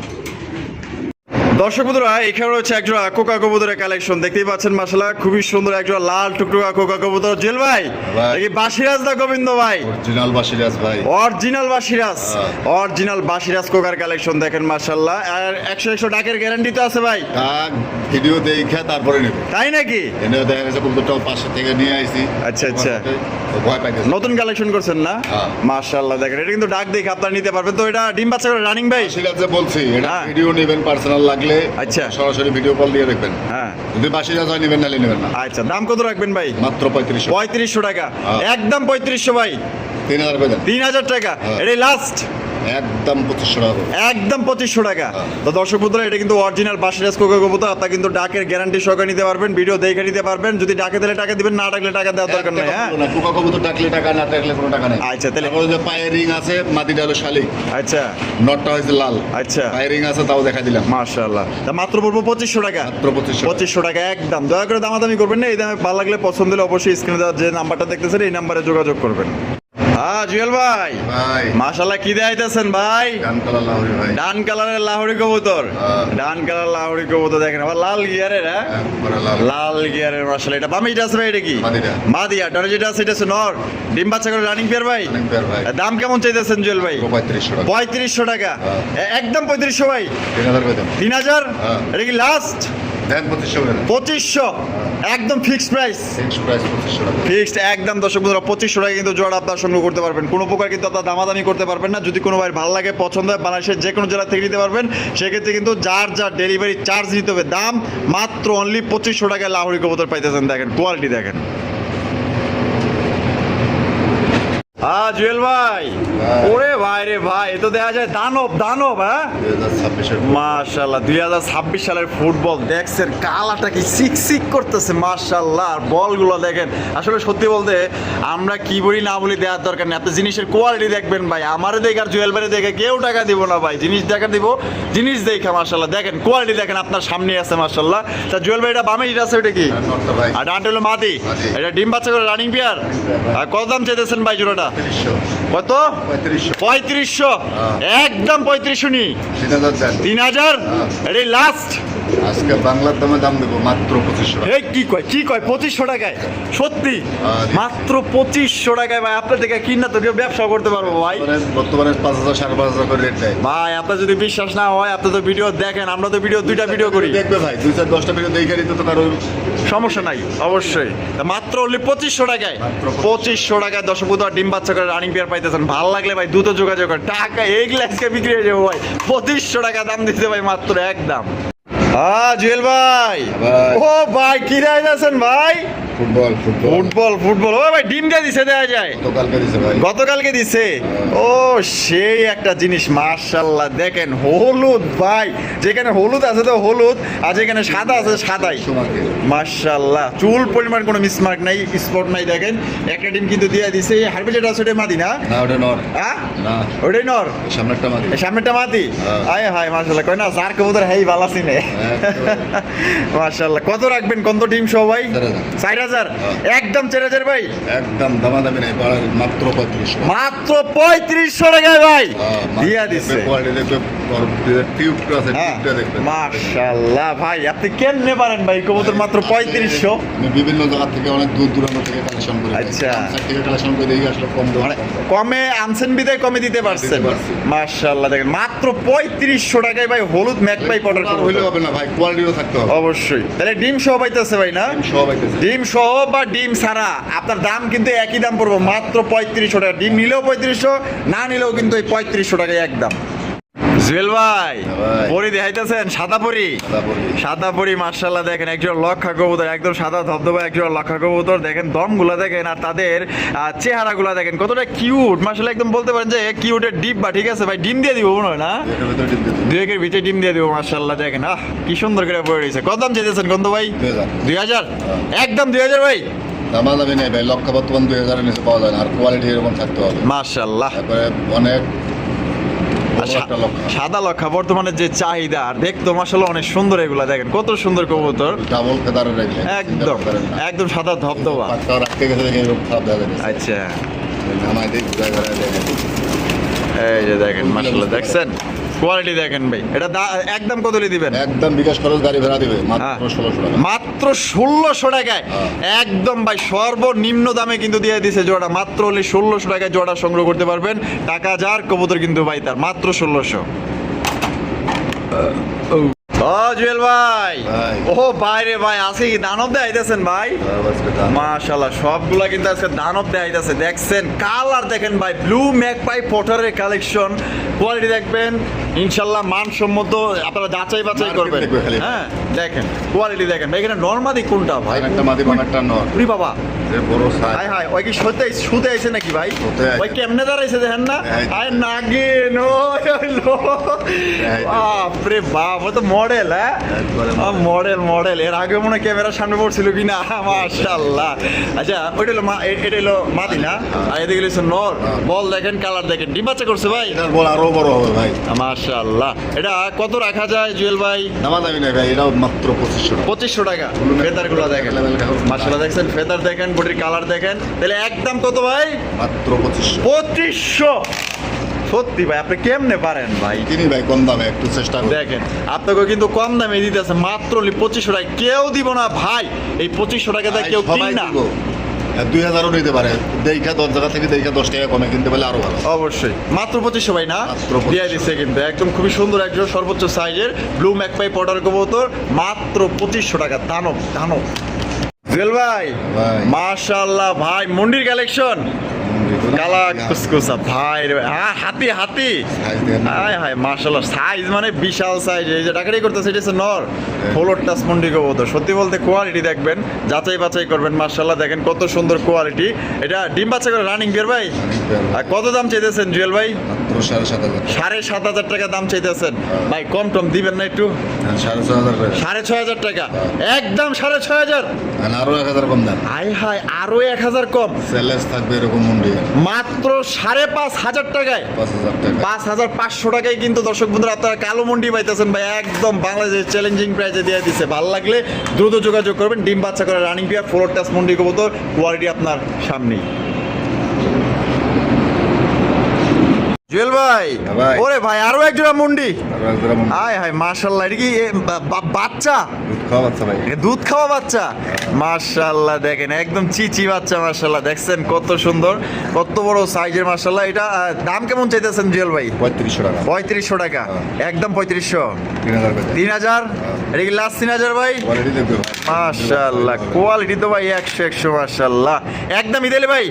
দর্শক বন্ধুরা, এখানে রয়েছে একজোড়া কোকা কবুতরের কালেকশন দেখতেই পাচ্ছেন মাশাআল্লাহ, খুবই সুন্দর একজোড়া লাল টুকটুকা কোকা কবুতর। জেল ভাই, ভাই। এই বাসিরাজ না গোবিন্দ ভাই? অরিজিনাল বাসিরাজ ভাই, অরিজিনাল বাসিরাজ, হ্যাঁ। অরিজিনাল বাসিরাজ কোকার কালেকশন দেখেন মাশাআল্লাহ। আর 100 ডাকের গ্যারান্টি তো আছে ভাই? কাক ভিডিও দেখে তারপরে নেবে, তাই নাকি? এনে দেখা গেছে কবুতরটা পাশে থেকে নিয়ে আইছি। আচ্ছা, আচ্ছা। ও ভয় পাইতেছে নতুন কালেকশন করছেন না? হ্যাঁ। মাশাআল্লাহ দেখেন, এটা কিন্তু ডাক দেখে আপনারা নিতে পারবেন। তো এটা ডিম বাচ্চা করে রানিং ভাই? বাসিরাজে বলছি এটা হ্যাঁ। ভিডিও নেবেন, পার্সোনাল লাগলে আচ্ছা। সরাসরি ভিডিও কল দিয়ে দেখবেন। হ্যাঁ, যদি বাসিরাজ হয় নেবেন, নালে নেবেন না। আচ্ছা, দাম কত রাখবেন ভাই? মাত্র 3500 3500 টাকা, হ্যাঁ। একদম 3500 ভাই। 3000 করে দেন 3000 টাকা, হ্যাঁ। এটাই লাস্ট? একদম 2500 টাকা করে। একদম 2500 টাকা। তো দর্শক বন্ধুরা, এটা কিন্তু অরিজিনাল বাসিরাজ কোকা কবুতর। আপনারা কিন্তু ডাকের গ্যারান্টি সহকারে নিতে পারবেন, ভিডিও দেখে নিতে পারবেন। যদি ডাকে দিলে টাকা দিবেন, না ডাকলে টাকা দেওয়ার দরকার নেই। হ্যাঁ, না, কোকা কবুতর ডাকলে টাকা, না ডাকলে কোনো টাকা নেই। আচ্ছা, তাহলে তারপরে যে পায়ের রিং আছে, মাটিটা হলো শালিক, আচ্ছা নটটা হয়েছে লাল, আচ্ছা, পায়ের রিং আছে, তাও দেখা দিলাম। মাশাআল্লাহ। তা মাত্র পড়বো 2500 টাকা। মাত্র 2500 টাকা। 2500 টাকা একদম। দয়া করে দামাদামি করবেন না, এই দামে ভালো লাগলে পছন্দ হলে অবশ্যই স্ক্রিনে দেওয়া যে নাম্বারটা দেখতেছেন এই নাম্বারে যোগাযোগ করবেন। হ্যাঁ জুয়েল ভাই, ভাই মাশাআল্লাহ কি দেখাইতেছেন ভাই? গান কালার লাহোরি ভাই। ডান কালারের লাহোরি কবুতর। হ্যাঁ। ডান কালার লাহোরি কবুতর দেখেন, আবার লাল গিয়ারের। হ্যাঁ, একবারে লাল। লাল গিয়ারের মাশাআল্লাহ। এটা বামিটা আছে ভাই, এটা কি? মাদিরা। মাদিয়া। ডানে যেটা আছে এটা আছে নর। ডিম বাচ্চা করে রানিং পেয়ার ভাই। অনেক পেয়ার ভাই। দাম কেমন চাইতেছেন জুয়েল ভাই? 3500 টাকা। 3500 টাকা। হ্যাঁ। একদম 3500 ভাই। 3000 করে দেন। 3000। হ্যাঁ। এটা কি লাস্ট? দেন 2500 করে দেন। 2500 একদম ফিক্সড প্রাইস। ফিক্স প্রাইস 2500 টাকা। ফিক্সড একদম। দর্শক বন্ধুরা, 2500 টাকা কিন্তু জোড়া আপনার সংগ্রহ করতে পারবেন। কোনো প্রকার কিন্তু আপনার দামাদামি করতে পারবেন না। যদি কোনো ভাই ভালো লাগে, পছন্দ হয়, বাংলাদেশের যে কোনো জেলা থেকে নিতে পারবেন। সেক্ষেত্রে কিন্তু যার যার ডেলিভারি চার্জ দিতে হবে। দাম মাত্র অনলি 2500 টাকায় লাহোরি কবুতর পাইতেছেন। দেখেন কোয়ালিটি দেখেন। হ্যাঁ জুয়েল ভাই, হ্যাঁ। ওরে ভাই রে ভাই, এ তো দেখা যায় দানব দানব। হ্যাঁ 2026 মাশাআল্লাহ, 2026 সালের ফুটবল দেখছেন, কালাটা কি সিক করতেছে মাশাআল্লাহ। আর বলগুলো দেখেন, আসলে সত্যি বলতে আমরা কি বলি না বলি দেওয়ার দরকার নেই। আপনি জিনিসের কোয়ালিটি দেখবেন ভাই। আমারে দেখে আর জুয়েল ভাই দেখে কেউ টাকা দিব না ভাই। জিনিস দেখা দিব, জিনিস দেখে মাশাআল্লাহ। দেখেন কোয়ালিটি দেখেন, আপনার সামনে আছে মাশাআল্লাহ। তা জুয়েল ভাই, এটা বামে যেটা আছে ওটা কি? নটটা ভাই। আর ডানটা হলো মাদি। মাদি। এটা ডিম বাচ্চা করে রানিং পেয়ার। আর কত দাম চাইতেছেন ভাই জোড়াটা? 3500। কত? 3500। 3500। একদম 3500 নি। 3000 দেন। 3000। এটাই লাস্ট। আজকে বাংলার দামে দাম দেবো মাত্র 2500 টাকা। এই কি কয় 2500 টাকায়? সত্যি জি। মাত্র 2500 টাকায় ভাই? আপনার থেকে কিনা তো কেউ ব্যবসা করতে পারবো ভাই। বর্তমানে 5000 5500 করে রেট দেয়। ভাই আপনার যদি বিশ্বাস না হয়, আপনি তো ভিডিও দেখেন, আমরা তো দুইটা ভিডিও করি। দেখবে ভাই, 2-10টা ভিডিও দেখে নিতে তো কারো সমস্যা নাই, অবশ্যই। তা মাত্র only 2500 টাকায়। মাত্র 2500 টাকায় দর্শক বন্ধু ডিম বাচ্চা করে রানিং পেয়ার পাইতেছেন। ভালো লাগলে ভাই দ্রুত যোগাযোগ করেন। টাকা এই গ্লাসকে বিক্রি হয়ে যাবো ভাই। 2500 টাকা দাম দিতে ভাই, মাত্র একদম। হ্যাঁ জুয়েল ভাই, ভাই। ও ভাই কি রাইতেছেন ভাই? Football football. ও ভাই ডিম দিয়ে দিছে, দেওয়া যায়। গতকালকে দিছে ভাই। গতকালকে দিছে। ও সেই একটা জিনিস মাশাআল্লাহ। দেখেন হলুদ ভাই, যেখানে হলুদ আছে তো হলুদ, আর যেখানে সাদা আছে সাদাই। তোমাকে মাশাআল্লাহ, চুল পরিমাণ কোনো মিসমার্ক নাই, স্পট নাই। দেখেন একটা ডিম কিন্তু দিয়ে দিছে। হারবে যেটা আছে ওটা মাদি না? না, ওটা নর। হ্যাঁ না, ওটাই নর। সামনেরটা মাদি। এই সামনেটা মাদি। হ্যাঁ। আয় হায় মাশাআল্লাহ, কয় না যার কবুতর হেই ভালো চিনে। মাশাআল্লাহ। কত রাখবেন কত ডিম সহ ভাই? 4000। 4000। একদম 4000 ভাই। একদম দামাদামি নাই, মাত্র 3500। মাত্র 3500 টাকায় ভাই দিয়া দিচ্ছে। কোয়ালিটি দেখবে, টিউবটা আছে, হ্যাঁ টিউবটা দেখবে। মাশাআল্লাহ ভাই, আপনি কেমনে পারেন ভাই কবুতর মাত্র 3500? আমি বিভিন্ন জায়গা থেকে অনেক দূর দূরান্ত থেকে কালেকশন করি। আচ্ছা। থেকে কালেকশন করে দেখি আসলে কম দাম। মানে কমে আনছেন বিদায় কমে দিতে পারছেন। দিতে পারছি। মাশাআল্লাহ দেখেন মাত্র 3500 টাকায় ভাই হলুদ ম্যাকপাই পটার হইলে হবে না ভাই, কোয়ালিটিও থাকতে হবে। অবশ্যই। তাহলে ডিম সহ পাইতেছে ভাই না? সব আইতেছে। ডিম সহ বা ডিম ছাড়া আপনার দাম কিন্তু একই দাম পড়বে, মাত্র 3500 টাকা। ডিম নিলেও 3500, না নিলেও কিন্তু এই 3500 টাকায় একদম। জুয়েল ভাই, ভাই। পরি দেখাইতেছেন? সাদা পরি। সাদা পরি মাশাআল্লাহ। দেখেন একজন লক্ষা কবুতর, একদম সাদা ধবধবা একজন লক্ষা কবুতর। দেখেন দমগুলা দেখেন, আর তাদের চেহারাগুলা দেখেন কতটা কিউট মাশাআল্লাহ। একদম বলতে পারেন যে কিউটের ডিব্বা। ঠিক আছে ভাই, ডিম দিয়ে দিব মনে হয় না? এটার ভিতরে ডিম দিয়ে দিবো। 2 একের ভিতরে ডিম দিয়ে দিব মাশাআল্লাহ। দেখেন কি সুন্দর করে পড়ে রয়েছে। কত দাম চাইতেছেন গন্ধ ভাই? 2000। 2000। একদম 2000 ভাই। দামাদামি নেই ভাই, লক্ষ বর্তমান 2000 এর নিচে পাওয়া যায় না। আর কোয়ালিটি এরকম থাকতে হবে। মাশাআল্লাহ। তারপরে অনেক আর বড় একটা লক্ষ। সাদা লক্ষা বর্তমানে যে চাহিদা, আর দেখতো মাশাআল্লাহ অনেক সুন্দর। এগুলা দেখেন কত সুন্দর কবুতর। ডাবল ফেদারের রাখলে একদম একদম সাদা ধবধবা। পাক্কা রাখতে গেছে দেখে এরকম খারাপ দেখা যায়। আচ্ছা নামাই দেখ জায়গায় দেখেন। এই যে দেখেন মাশাআল্লাহ, দেখছেন কোয়ালিটি দেখেন ভাই। এটা একদম কত দিবেন? একদম বিকাশ খরচ গাড়ি ভাড়া দিবে মাত্র হ্যাঁ। 1600 টাকা। মাত্র 1600 টাকায় হ্যাঁ। একদম ভাই সর্বনিম্ন দামে কিন্তু দিয়ে দিছে জোড়া। মাত্র হলে 1600 টাকায় জোড়া সংগ্রহ করতে পারবেন। টাকা যার কবুতর কিন্তু ভাই তার, মাত্র 1600। ও জুয়েল ভাই, ভাই। ও বাইরে ভাই আছে কি দানব দেখাইতেছেন ভাই? মাশাআল্লাহ সবগুলা কিন্তু আজকে দানব দেখাইতেছে। দেখছেন কালার দেখেন ভাই, ব্লু ম্যাকপাই পটারের কালেকশন। কোয়ালিটি দেখবেন, ইনশাল্লাহ মানসম্মত আপনারা যাচাই বাছাই Market করবেন। দেখবে খালি। হ্যাঁ দেখেন কোয়ালিটি দেখেন ভাই, এখানে নরমাদি কোনটা ভাই? একটা মাদি বান একটা নর উরি বাবা, যে বড় সাইজ হাই হাই, ওই কি শুতে আইছে নাকি ভাই? শুতে আইছে। ওই কেমনে দাঁড়াইছে দেখেন না? এই। আয় নাগিন বাপরে বাপ, ও তো মডেল। হ্যাঁ একবারে মডেল মডেল, এর আগে মনে হয় ক্যামেরার সামনে পড়ছিল কিনা। মাশাআল্লাহ। আচ্ছা ওইটা হলো এটা হলো মাদি না, আর এদিকে হলো নর। বল দেখেন, কালার দেখেন, ডিম বাচ্চা করছে ভাই। এটার বল আরো বড় হবে ভাই। মাশাআল্লাহ। এটা কত রাখা যায় জুয়েল ভাই? দামি নাই ভাই, এটাও মাত্র 2500 টাকা। 2500 টাকা। ফেদার গুলো দেখেন, মাশাআল্লাহ দেখছেন, ফেদার দেখেন, বডির কালার দেখেন। তাহলে একদম কত ভাই? মাত্র 2500। 2500। সত্যি ভাই আপনি কেমনে পারেন ভাই? কিনি ভাই কম দামে, একটু চেষ্টা করি। দেখেন আপনাকে কিন্তু কম দামে দিতেছে, মাত্র 2500 টাকা। কেউ দিব না ভাই, এই 2500 টাকা দিয়ে কেউ কিন না। 2000ও নিতে পারে, দেখা 10 জায়গা থেকে দেখা 10 টাকা কমে কিনতে পারলে আরো ভালো। অবশ্যই মাত্র 2500 ভাই না? মাত্র 2500 দিয়ে দিচ্ছে কিন্তু একদম খুবই সুন্দর একজন সর্বোচ্চ সাইজের ব্লু ম্যাকপাই পটার কবুতর, মাত্র 2500 টাকা। দানব দানব জুয়েল ভাই, ভাই। মাশাআল্লাহ ভাই, মন্ডির কালেকশন কালা কুসকুসা ভাই রে ভাই। হ্যাঁ হাতি হাতি, হায় হায় মাশাআল্লাহ, সাইজ মানে বিশাল সাইজ। এই যে টাকারি করতেছে এটা হচ্ছে নর, ফ্লোর টাচ মন্ডি কবুতর। সত্যি বলতে কোয়ালিটি দেখবেন, যাচাই বাছাই করবেন। মাশাআল্লাহ দেখেন কত সুন্দর কোয়ালিটি। এটা ডিম বাচ্চা করে রানিং বিয়ার ভাই। আর কত দাম চাইতেছেন জুয়েল ভাই? মাত্র 7,500। 7,500 টাকা দাম চাইতেছেন ভাই, কম টম দিবেন না একটু? 6,500 টাকা। 6,500 টাকা একদম, 6,500। আরো 1000 কম দেন। হায় হায়, আরো 1000 কম, সেলেস থাকবে এরকম মুন্ডি মাত্র 5,500 টাকায়। 5000 টাকা। 5,500 টাকায় কিন্তু দর্শক বন্ধুরা আপনারা কালো মন্ডি পাইতেছেন ভাই, একদম বাংলাদেশের চ্যালেঞ্জিং প্রাইসে দিয়ে দিচ্ছে। ভালো লাগলে দ্রুত যোগাযোগ করবেন। ডিম বাচ্চা করে running peer floor touch Mondi কবুতর, কোয়ালিটি আপনার সামনেই। জুয়েল ভাই, ভাই। ওরে ভাই আরো এক জোড়া মন্ডি। আরো 1000 মুন্ডি। আয় হায় মাশাআল্লাহ, এটা কি বাচ্চা? দুধ খাওয়া বাচ্চা ভাই। এটা দুধ খাওয়া বাচ্চা? মাশাআল্লাহ দেখেন একদম চিচি বাচ্চা। মাশাআল্লাহ দেখছেন কত সুন্দর, কত বড় সাইজের। মাশাআল্লাহ। এটা দাম কেমন চাইতেছেন জুয়েল ভাই? 3500 টাকা। 3500 টাকা একদম 3500। 3000 টাকা। 3000? এটা কি লাস্ট 3000 ভাই? কোয়ালিটি দেখবে ভাই। মাশাআল্লাহ কোয়ালিটি তো ভাই 100 মাশাআল্লাহ। একদমই দিলে ভাই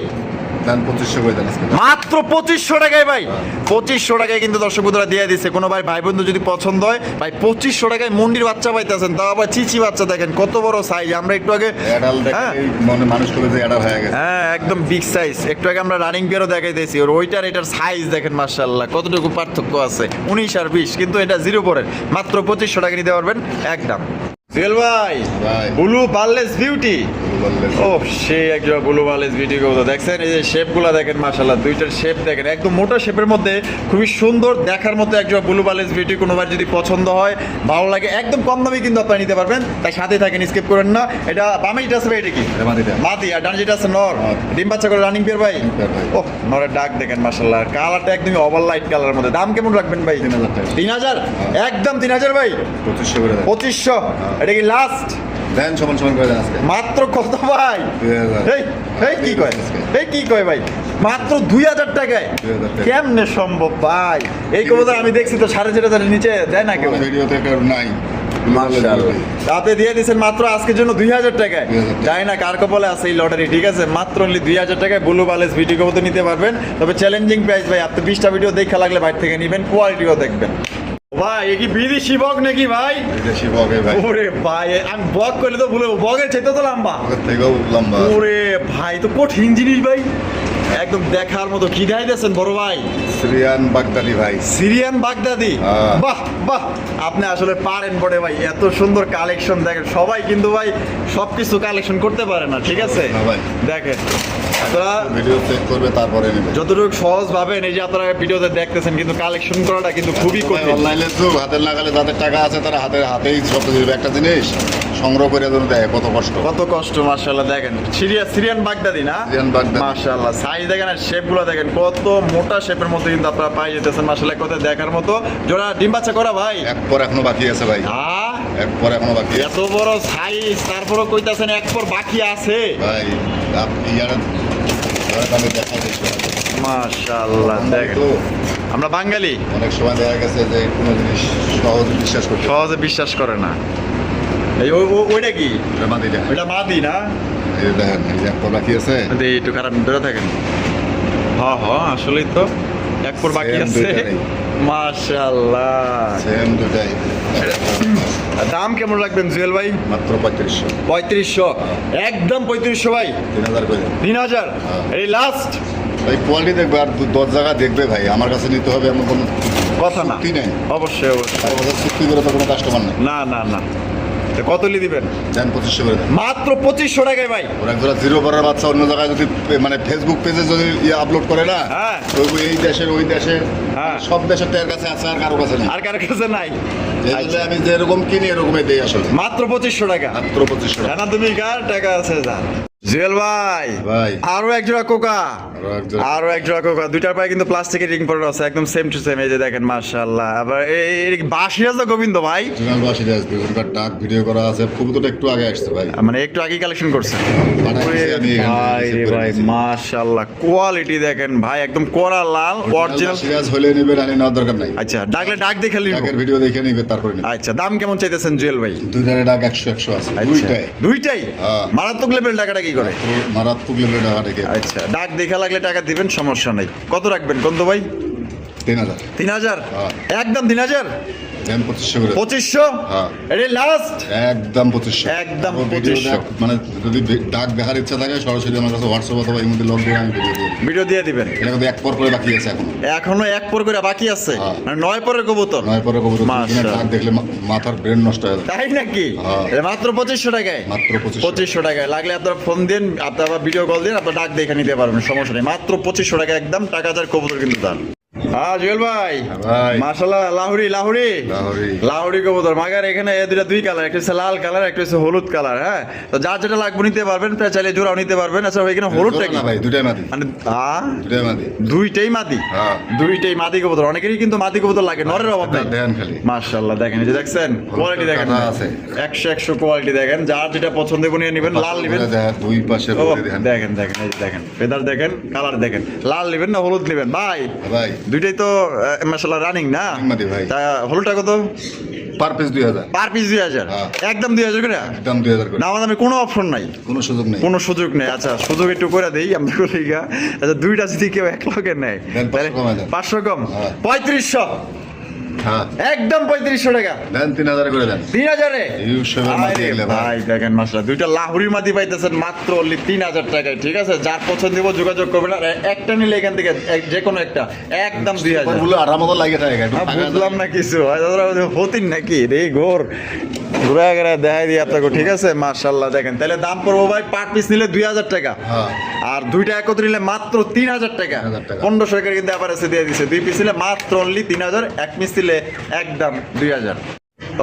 দেন 2500 করে দেন আজকে। মাত্র 2500 টাকায় ভাই। 2500 টাকায় কিন্তু দর্শক বন্ধুরা দিয়ে দিচ্ছে। কোনো ভাই ভাই বন্ধু যদি পছন্দ হয় ভাই, 2500 টাকায় মন্ডির বাচ্চা পাইতেছেন, তাও আবার চিচি বাচ্চা। দেখেন কত বড় সাইজ। আমরা একটু আগে অ্যাডাল হ্যাঁ দেখে মনে মানুষ করে যে অ্যাডাল হয়ে গেছে। হ্যাঁ একদম বিগ সাইজ। একটু আগে আমরা রানিং পেয়ারও দেখাইতেছি, ওর ওইটার এটার সাইজ দেখেন মাশাআল্লাহ কতটুকু পার্থক্য আছে। 19 আর 20, কিন্তু এটা জিরো পরের। মাত্র 2500 টাকা নিতে পারবেন একদম। জুয়েল ভাই, ভাই। Blue বার্লেস beauty. বললে ও সেই একজন ব্লু বার্লেস বিউটি কবুতর দেখছেন, এই যে শেপগুলো দেখেন মাশাআল্লাহ, দুইটার শেপ দেখেন একদম মোটা শেপের মধ্যে খুবই সুন্দর দেখার মতো একজন ব্লু বার্লেস বিউটি। কোনোবার যদি পছন্দ হয়, ভালো লাগে, একদম কম দামে কিন্তু আপনারা নিতে পারবেন। তাই সাথে থাকেন, স্কিপ করেন না। এটা বামে যেটা আছে ভাই, এটা কি? এটা মাটিটা। মাদি। আর ডান যেটা আছে নর। নর। ডিম বাচ্চা করে রানিং পেয়ার ভাই। পেয়ার ভাই। ও নরের ডাক দেখেন মাশাআল্লাহ, কালারটা একদমই ওভার লাইট কালারের মধ্যে। দাম কেমন রাখবেন ভাই? 3000 টাকা। 3000? একদম 3000 ভাই। 2500 করে দেন। 2500? এটা কি লাস্ট? দেন সমান সমান করে দেন আজকে। মাত্র কত ভাই? 2000। এই এই কি কয়, এই কি কয় ভাই? মাত্র 2000 টাকায়? 2000 টাকা। কেমনে সম্ভব ভাই? এই কবুতর আমি দেখছি তো 4,500 নিচে দেয় না কেউ। ভিডিওতে কেউ নাই। তাতে দিয়ে দিচ্ছেন মাত্র আজকের জন্য 2000 টাকায়। 2000 টাকা। যাই না কার কপালে আছে এই লটারি, ঠিক আছে? মাত্র অনলি 2000 টাকায় ব্লু বার্লেস ভিডিও কবুতর নিতে পারবেন। তবে চ্যালেঞ্জিং প্রাইস ভাই, আপনি 20টা ভিডিও দেখা লাগলে বাইরে থেকে নেবেন, কোয়ালিটিও দেখবেন। ভাই এ কি বিদেশি বক নাকি ভাই? বিদেশি বগে ভাই। ওরে ভাই, আমি বক করলে তো ভুলে, বকের চাইতে তো লম্বা। ওর থেকেও লম্বা। ওরে ভাই তো কঠিন জিনিস ভাই, একদম দেখার মতো। কি দেখাইতেছেন বড় ভাই? সিরিয়ান বাগদাদি ভাই। সিরিয়ান বাগদাদি? হ্যাঁ। বাহ বাহ, আপনি আসলে পারেন বড়ে ভাই, এত সুন্দর কালেকশন দেখেন। সবাই কিন্তু ভাই সবকিছু কালেকশন করতে পারে না, ঠিক আছে? না ভাই। দেখেন আপনারা ভিডিও চেক করবে তারপরে নেবে। যতটুকু সহজ ভাবেন, এই যে আপনারা ভিডিওতে দেখতেছেন, কিন্তু কালেকশন করাটা কিন্তু খুবই কঠিন। অনলাইনে যুগ, হাতের নাগালে যাদের টাকা আছে তারা হাতেই সব কিছু। একটা জিনিস সংগ্রহ করে যেন দেয়, কত কষ্ট। কত কষ্ট। মাশাআল্লাহ দেখেন সিরিয়ান বাগদাদি না? সিরিয়ান বাগদাদি। মাশাআল্লাহ সাইজ দেখেন আর শেপগুলো দেখেন, কত মোটা শেপের মধ্যে কিন্তু আপনারা পাই যেতেছেন। মাশাআল্লাহ কত দেখার মতো। জোড়া ডিম বাচ্চা করা ভাই? এক পর এখনো বাকি আছে ভাই। হ্যাঁ এক পর এখনো বাকি আছে এত বড় সাইজ, তারপরও কইতাছেন এক পর বাকি আছে। ভাই। আপনি আমি দেখা দিচ্ছি। মাশাআল্লাহ দেখেন, তো আমরা বাঙালি অনেক সময় দেখা গেছে যে কোনো জিনিস সহজে বিশ্বাস করতে সহজে বিশ্বাস করে না। এই ওইটা কি? এটা মাদি দেখেন। ওইটা মাদি না? এই দেখেন, এই যে এক পর বাকি আছে। এই একটু খারাপ ধরে থাকেন। হ্যাঁ হ্যাঁ আসলেই তো এক পর বাকি Same আছে। দুইটারই। মাশাআল্লাহ। সেম দুটাই দাম কেমন রাখবেন জুয়েল ভাই? মাত্র 3500। 3500, একদম 3500 ভাই। 3000 করে দেন। 3000 হ্যাঁ। এই লাস্ট ভাই কোয়ালিটি দেখবে আর 10 জায়গা দেখবে ভাই, আমার কাছে নিতে হবে এমন কোনো কথা না। চুক্তি নেই। অবশ্যই অবশ্যই। আর ওদের চুক্তি করে তো কোনো কাস্টমার নেই। না না না, তো কত লি দিবেন? দেন 2500 করে দেন। মাত্র 2500 টাকায় ভাই। ওরা একজোড়া জিরো পরের বাচ্চা অন্য জায়গায় যদি মানে ফেসবুক পেজে যদি আপলোড করে না, হ্যাঁ। তো এই দেশের ওই দেশে হ্যাঁ। সব দেশের তো এর কাছে আছে, আর কারো কাছে নেই। আর কার কাছে নাই? এই জন্য আমি যেরকম কিনি এরকমই দেই আসলে। মাত্র 2500 টাকা। মাত্র 2500 টাকা। না তুমি কার টাকা আছে যা। জুয়েল ভাই, ভাই আরো এক জোড়া কোকা, আরো আরো এক জোড়া কোকা, দুইটার পায়ে কিন্তু প্লাস্টিকের রিং পরে আছে, একদম সেম টু সেম। এই যে দেখেন মাশাআল্লাহ। আবার এই বাসিরাজ তো গোবিন্দ ভাই, জুনালবাসী আসবে, ওর ডাক ভিডিও করা আছে, কবুতরটা একটু আগে আসছে ভাই। মানে একটু আগে কালেকশন করছে পাঠাইছি আমি এখানে, ভাই রে receive করে ভাই। নিয়েছি। মাশাআল্লাহ, কোয়ালিটি দেখেন ভাই, একদম কোরা লাল অরিজিনাল। সিরাজ হলে নেবে, রানি নেওয়ার দরকার নাই। আচ্ছা, ডাকলে ডাক দেখে নিব। ডাকের ভিডিও দেখে নিবে তারপরে নিবে। আচ্ছা, দাম কেমন চাইতেছেন জুয়েল ভাই? দুইটারে ডাক 100 আছে, আচ্ছা, দুইটাই দুইটাই হ্যাঁ। মারাত্মক লেভেল টাকাটা কি করে? মারাত্মক লেভেলের টাকা থেকে আচ্ছা, ডাক দেখা লাগলে টাকা দিবেন, সমস্যা নাই। কত রাখবেন কন্ত ভাই? 3000। 3000, হ্যাঁ। একদম 3000। দেন 2500 করে। 2500 হ্যাঁ। এটা লাস্ট। একদম 2500। একদম তারপর ভিডিও 2500 দেখ, মানে যদি ডাক দেখার ইচ্ছা থাকে সরাসরি আমার কাছে হোয়াটসঅ্যাপ অথবা এই মধ্যে লগ দিয়ে আমি ভিডিও দিই। ভিডিও দিয়ে দিবেন। এটা কিন্তু এক পর করে বাকি আছে এখন। এখনো এক পর করে বাকি আছে, হ্যাঁ। মানে 9 পরের কবুতর। 9 পরে কবুতর মাশাআল্লাহ। ডাক দেখলে মাথার ব্রেন নষ্ট হয়ে যায়। তাই নাকি? হ্যাঁ। এটা মাত্র 2500 টাকায়। মাত্র 2500। 2500 টাকায় লাগলে আপনারা ফোন দিন, আপনারা আবার ভিডিও কল দিন, আপনারা ডাক দেখে নিতে পারবেন, সমস্যা নেই। মাত্র 2500 টাকা, একদম টাকা যার কবুতর কিন্তু দাম। হ্যাঁ জুয়েল ভাই, ভাই মাশাআল্লাহ। লাহুরি লাহুরি লাহোরি লাহুরি কবুতর মাগার এখানে এ দুই কালার, একটা হচ্ছে লাল কালার, একটা হচ্ছে হলুদ কালার। হ্যাঁ, তো যার যেটা লাগবে নিতে পারবেন, চাইলে জোড়াও নিতে পারবেন। আচ্ছা এখানে হলুদটা কি? না ভাই, দুইটাই মাদি। মানে দুইটাই মাদি। দুইটাই মাদি। হ্যাঁ। দুইটাই মাদি কবুতর। অনেকেরই কিন্তু মাদি কবুতর লাগে, নরের অভাব নাই। দেন খালি মাশাআল্লাহ, দেখেন এই যে দেখছেন কোয়ালিটি দেখেন, কাটা আছে। 100 কোয়ালিটি দেখেন। যার যেটা পছন্দ হবে নিয়ে নেবেন। লাল নেবেন, দেখেন দুই পাশে ও বলে দেখেন। দেখেন দেখেন এই যে দেখেন ফেদার দেখেন, কালার দেখেন। লাল নেবেন না হলুদ নেবেন ভাই? ভাই দুইটাই তো মাশাআল্লাহ রানিং না? মাদি ভাই। তা হলুদটা কত? Per piece 2000। পার পিস 2000, হ্যাঁ। একদম 2000 করে। একদম 2000 করে। না আমাদের আমি কোনো অপশন নাই, কোনো সুযোগ নেই। কোনো সুযোগ নেই। আচ্ছা সুযোগ একটু করে দেই আমরা কলিগা। আচ্ছা দুইটা যদি কেউ এক লগে নেয় দেন 500 তাহলে কমায় দেন। 500 কম, হ্যাঁ। 3500, হ্যাঁ একদম 3500 টাকা। দেন 3000 করে দেন। 3000 এ এই উৎসবের মাদি এগুলো ভাই। ভাই দেখেন মাশাআল্লাহ, দুইটা লাহুরি মাদি পাইতেছেন মাত্র only 3000 টাকায়। ঠিক আছে, যার পছন্দ দিব যোগাযোগ করবেন। আর একটা নিলে এখান থেকে যে কোনো একটা একদম 2000। বলে আরাম মতো লাগে থাকে একটু হ্যাঁ, টাকা বুঝলাম না কিছু, হতিন নাকি রে ঘোর ঘুরে গেলে দেখাই দিই আপনাকে। ঠিক আছে মাশাআল্লাহ, দেখেন তাহলে দাম পড়বো ভাই পার পিস নিলে 2000 টাকা। হ্যাঁ। আর দুইটা একত্র নিলে মাত্র 3000 টাকা। 3000 টাকা। 1500 টাকা কিন্তু আবার এসে দিয়ে দিছে। দুই পিস নিলে মাত্র অনলি 3000, এক পিস নিলে একদম 2000।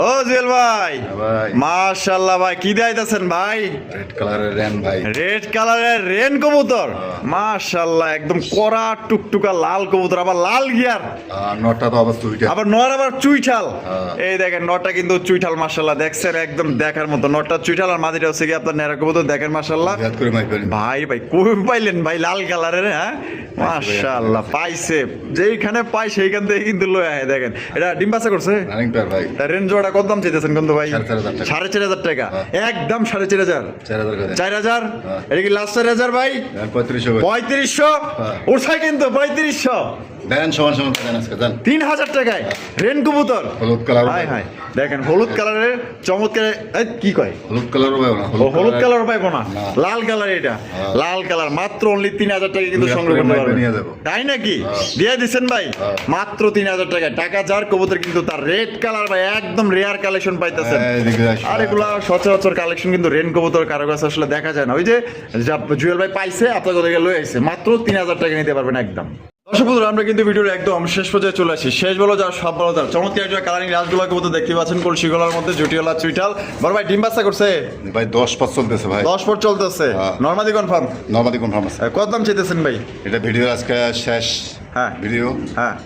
ও জুয়েল ভাই, ভাই মাশাআল্লাহ ভাই, কি দেখাইতেছেন ভাই? রেড কালারের রেন ভাই। রেড কালারের রেন কবুতর, মাশাআল্লাহ একদম কড়া টুকটুকা লাল কবুতর, আবার লাল গিয়ার, নটটা তো অবস্থা দুইটা। আবার নর আবার চুইঠাল। হ্যাঁ। এই দেখেন নরটা কিন্তু চুইঠাল, মাশাআল্লাহ দেখছেন একদম দেখার মতো। নরটা চুইঠাল আর মাদিটা হচ্ছে কি আপনার নেড়া কবুতর, দেখেন মাশাআল্লাহ। ইয়াদ করে মাই ফেলেন। ভাই ভাই কই পাইলেন ভাই লাল কালারের? হ্যাঁ মাশাআল্লাহ, পাইছে যেইখানে পাই সেইখান থেকে কিন্তু লয়ে আয়। দেখেন এটা ডিম বাচ্চা করছে। রানিং পেয়ার ভাই। তার রেঞ্জ জোড়া কত দাম চাইতেছেন কিন্তু ভাই? 4500 টাকা। 4500 টাকা, একদম 4500। 4000 করে দেন। 4000, হ্যাঁ। এটা কি লাস্ট 4000 ভাই? দেন 3500 করে। 3500 হ্যাঁ। ওঠাই কিন্তু 3500। দেন সমান সমান দেন আজকে দেন। 3000 টাকায় রেন কবুতর। হলুদ কালার। হাই হাই দেখেন হলুদ কালারের চমৎকার। এই কি কয়? হলুদ কালারও ভাই না। ও হলুদ কালার পাইবো না, না। লাল কালার। এটা হ্যাঁ। লাল কালার, মাত্র অনলি 3000 টাকা কিন্তু দুই সংগ্রহ হাজার করতে টাকা পারবেন। নিয়ে যাবো। তাই নাকি? হ্যাঁ। দিয়ে দিচ্ছেন ভাই হ্যাঁ। মাত্র 3000 টাকায়। টাকা যার কবুতর কিন্তু তার রেড কালার ভাই, একদম রেয়ার কালেকশন পাইতেছেন। এদিকে আসো। আর এগুলা সচরাচর কালেকশন কিন্তু রেন কবুতর কারো কাছে আসলে দেখা যায় না। ওই যে জুয়েল ভাই পাইছে, আপনার কথা লয়ে আইছে, মাত্র 3000 টাকা নিতে পারবেন একদম। দর্শক বন্ধুরা, আমরা কিন্তু ভিডিওর একদম শেষ পর্যায়ে চলে আসি। শেষ বলো যার সব বলো তার। চমৎকার একটা কালারিং রাজগুলা কবুতর দেখতে পাচ্ছেন, কলসিগোলার মধ্যে জুটিওলা চুইটাল। বড় ভাই ডিম বাচ্চা করছে? ভাই 10 চলতেছে ভাই। 10 পর চলতেছে। হ্যাঁ। Normally confirm? নরমালি কনফার্ম আছে। কত দাম চাইতেছেন ভাই? এটা ভিডিও আজকে শেষ। হ্যাঁ। ভিডিও হ্যাঁ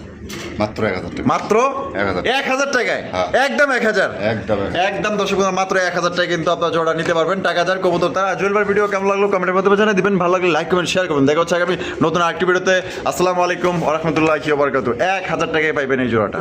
মাত্র 1000 টাকা। মাত্র 1000 1000 টাকায়, হ্যাঁ। একদম 1000। একদম একদম দর্শক বন্ধুরা, মাত্র 1000 টাকা কিন্তু আপনারা জোড়া নিতে পারবেন। টাকা যার কবুতর তার। জুয়েল ভাই ভিডিও কেমন লাগলো কমেন্টের মাধ্যমে জানিয়ে দিবেন। ভালো লাগলে লাইক কমেন্ট শেয়ার করবেন। দেখা হচ্ছে আগামী নতুন আরেকটি ভিডিওতে। আসসালামু আলাইকুম ওয়া রাহমাতুল্লাহি ওয়া বারাকাতুহু। 1000 টাকায় পাইবেন এই জোড়াটা।